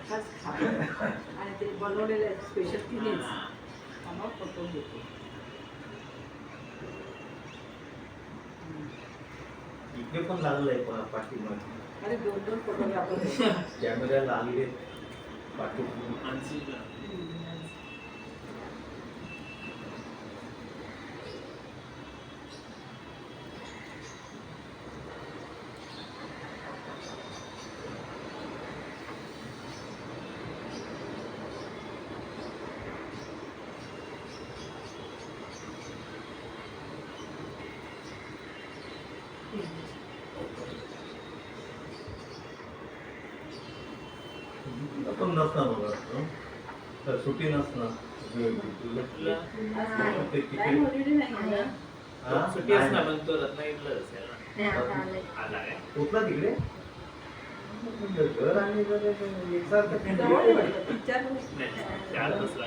सारखाच खातो आणि ते बनवलेलं आहे स्पेशल तिनेच मग फोटो घेतो. इकडे पण लागलंय पाठीमध्ये. अरे 2-2 फोटोग्राफर कॅमेरा लागले पाठीमध्ये. पण नसणार बघा तर सुट्टी नसणार. सुट्टी असणार पण तो रत्नागिरीला असेल आला काय कुठला तिकडे घर आणि एकसारखं चार बसला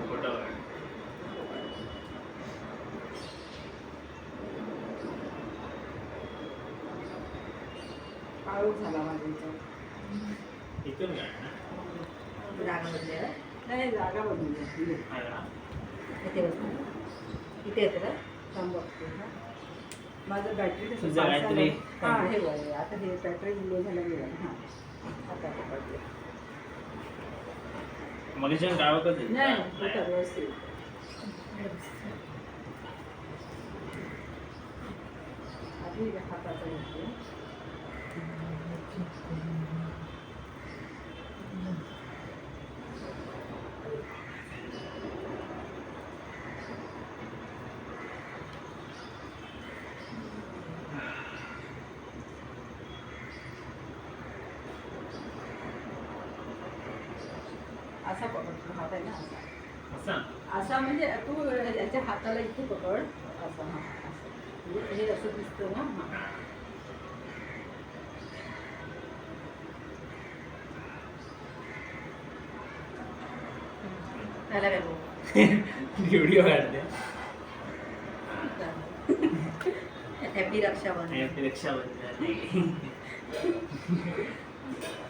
फोटो काळोख झाला माझ्या इथून काय नाही जागा बनवली इथे येतं का थांब बघते. माझं बॅटरी तुझं काहीतरी हां हे बघ आता हे बॅटरी लो झाला गेला हां आता पकडले मग गावाकडे नाही कुठं व्यवस्थित आधी हाताचा घेते. असा पकडतो हात आहे ना असा असा म्हणजे तू याच्या हाताला इथे पकड असं हां असं म्हणजे हे असं दिसतं ना हां व्हिडिओ काढते हॅपी रक्षाबंधन. रक्षाबंधन